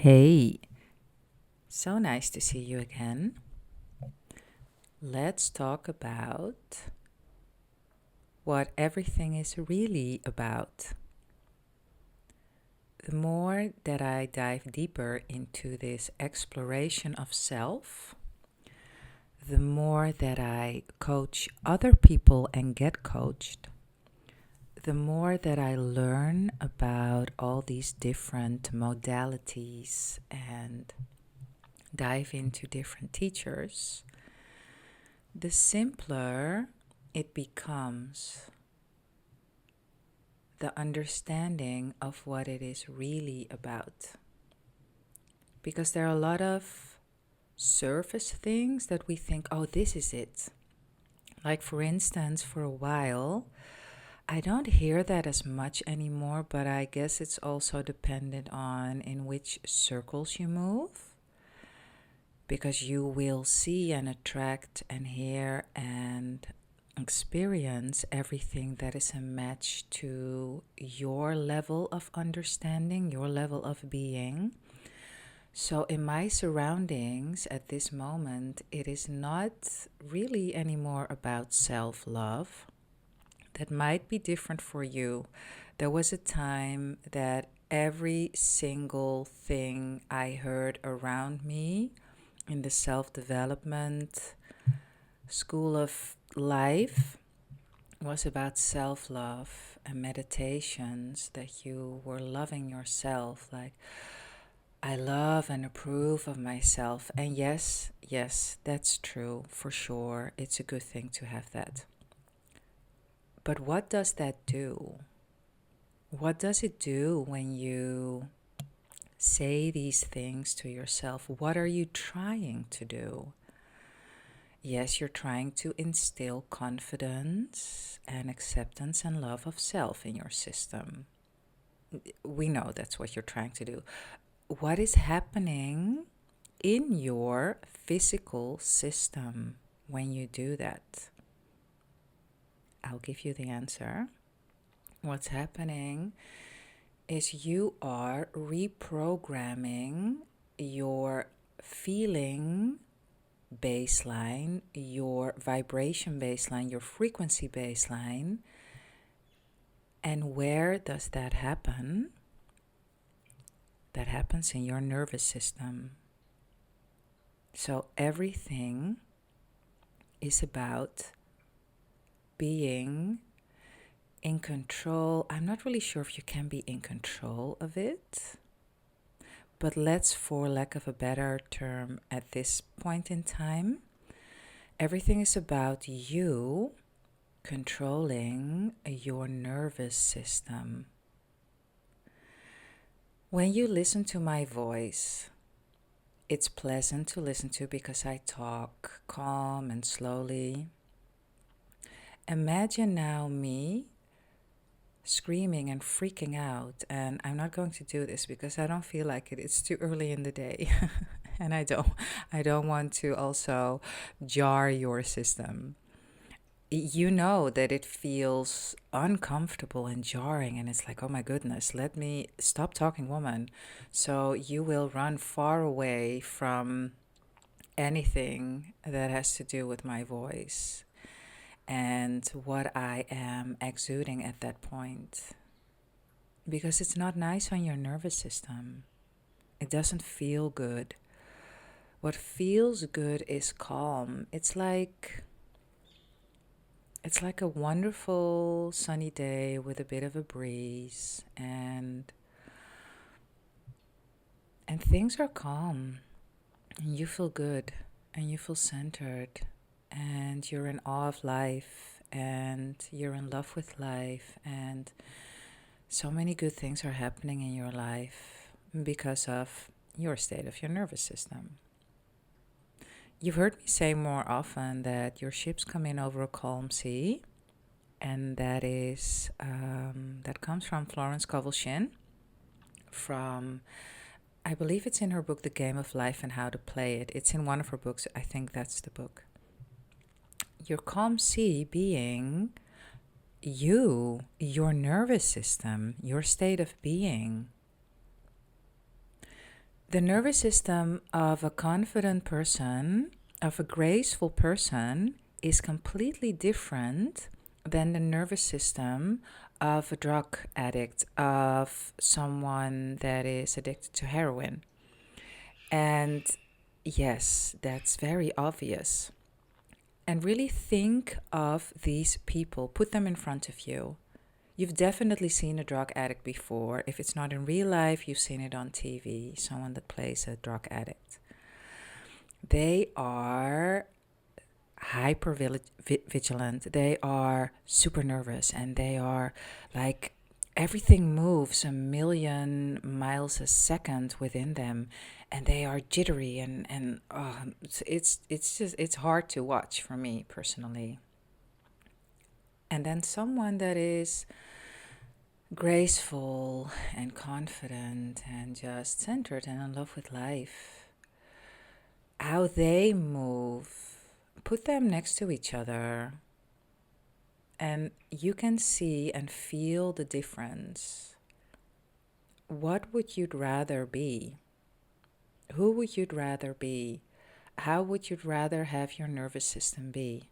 Hey, so nice to see you again. Let's talk about what everything is really about. The more that I dive deeper into this exploration of self, the more that I coach other people and get coached, the more that I learn about all these different modalities and dive into different teachers, the simpler it becomes the understanding of what it is really about. Because there are a lot of surface things that we think, oh, this is it. Like, for instance, for a while, I don't hear that as much anymore, but I guess it's also dependent on in which circles you move. Because you will see and attract and hear and experience everything that is a match to your level of understanding, your level of being. So in my surroundings at this moment, it is not really anymore about self-love. That might be different for you. There was a time that every single thing I heard around me in the self-development school of life was about self-love and meditations, that you were loving yourself, like, I love and approve of myself. And yes, that's true for sure. It's a good thing to have that. But what does that do? What does it do when you say these things to yourself? What are you trying to do? Yes, you're trying to instill confidence and acceptance and love of self in your system. We know that's what you're trying to do. What is happening in your physical system when you do that? I'll give you the answer. What's happening is you are reprogramming your feeling baseline, your vibration baseline, your frequency baseline. And where does that happen? That happens in your nervous system. So everything is about being in control. I'm not really sure if you can be in control of it, but let's, for lack of a better term at this point in time, everything is about you controlling your nervous system. When you listen to my voice, it's pleasant to listen to because I talk calm and slowly. Imagine now me screaming and freaking out, and I'm not going to do this because I don't feel like it. It's too early in the day. And I don't want to also jar your system. You know that it feels uncomfortable and jarring, and it's like, oh my goodness, let me stop talking, woman. So you will run far away from anything that has to do with my voice and what I am exuding at that point, because it's not nice on your nervous system. It doesn't feel good. What feels good is calm. It's like a wonderful sunny day with a bit of a breeze, and things are calm, and you feel good, and you feel centered, and you're in awe of life, and you're in love with life, and so many good things are happening in your life because of your state of your nervous system. You've heard me say more often that your ships come in over a calm sea, and that comes from Florence Scovel-Shinn, from, I believe it's in her book, The Game of Life and How to Play It. It's in one of her books. I think that's the book. Your calm sea being you, your nervous system, your state of being. The nervous system of a confident person, of a graceful person, is completely different than the nervous system of a drug addict, of someone that is addicted to heroin. And yes, that's very obvious. And really think of these people, put them in front of you. You've definitely seen a drug addict before. If it's not in real life, you've seen it on TV, someone that plays a drug addict. They are hyper vigilant. They are super nervous, and they are like everything moves a million miles a second within them, and they are jittery, and it's just it's hard to watch for me personally. And then someone that is graceful and confident and just centered and in love with life, how they move, put them next to each other, and you can see and feel the difference. What would you rather be? Who would you rather be? How would you rather have your nervous system be?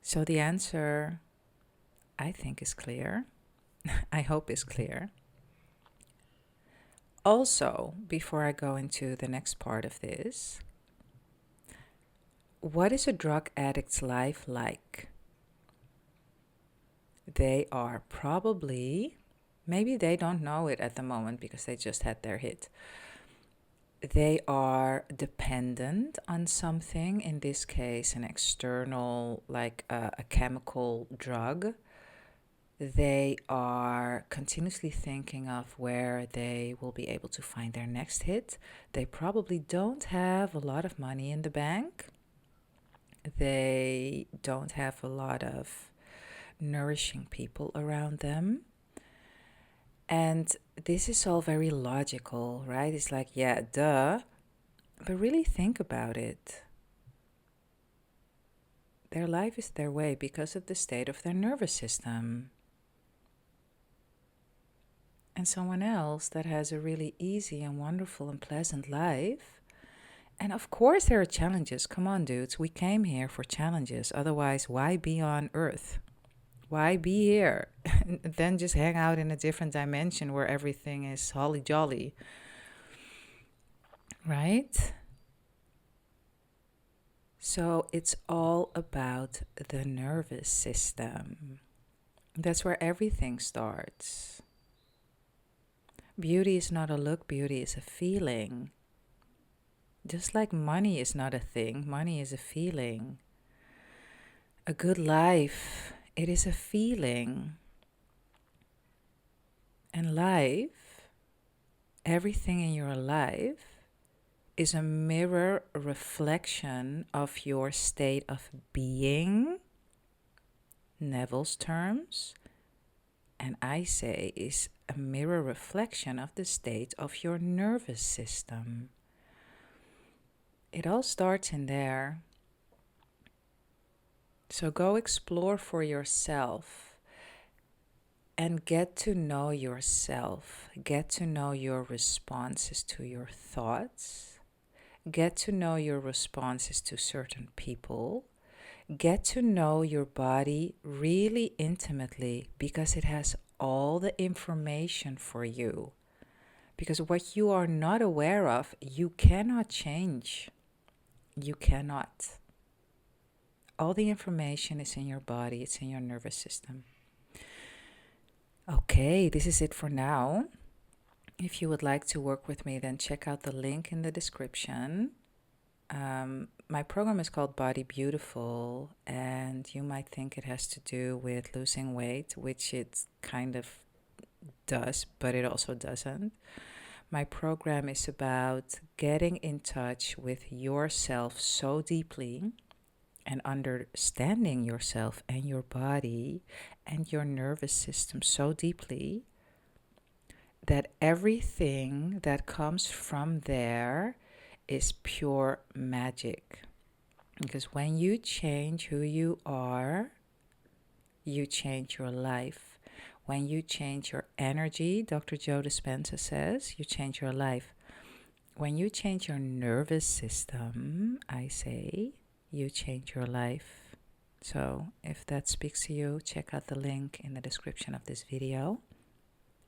So the answer, I think, is clear. I hope is clear. Also, before I go into the next part of this, what is a drug addict's life like? They are probably, maybe they don't know it at the moment because they just had their hit. They are dependent on something, in this case, an external, like a chemical drug. They are continuously thinking of where they will be able to find their next hit. They probably don't have a lot of money in the bank. They don't have a lot of nourishing people around them. And this is all very logical, right? It's like, yeah, duh. But really think about it. Their life is their way because of the state of their nervous system. And someone else that has a really easy and wonderful and pleasant life. And of course, there are challenges. Come on, dudes. We came here for challenges. Otherwise, why be on Earth? Why be here? Then just hang out in a different dimension where everything is holly jolly. Right? So it's all about the nervous system. That's where everything starts. Beauty is not a look, beauty is a feeling. Just like money is not a thing, money is a feeling. A good life, it is a feeling. And life, everything in your life, is a mirror reflection of your state of being, Neville's terms, and I say is a mirror reflection of the state of your nervous system. It all starts in there. So go explore for yourself and get to know yourself. Get to know your responses to your thoughts. Get to know your responses to certain people. Get to know your body really intimately because it has all the information for you. Because what you are not aware of, you cannot change. You cannot. All the information is in your body, it's in your nervous system. Okay, this is it for now. If you would like to work with me, then check out the link in the description. My program is called Body Beautiful, and you might think it has to do with losing weight, which it kind of does, but it also doesn't. My program is about getting in touch with yourself so deeply and understanding yourself and your body and your nervous system so deeply that everything that comes from there is pure magic. Because when you change who you are, you change your life. When you change your energy, Dr. Joe Dispenza says, you change your life. When you change your nervous system, I say, you change your life. So if that speaks to you, check out the link in the description of this video,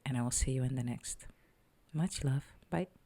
and I will see you in the next. Much love. Bye.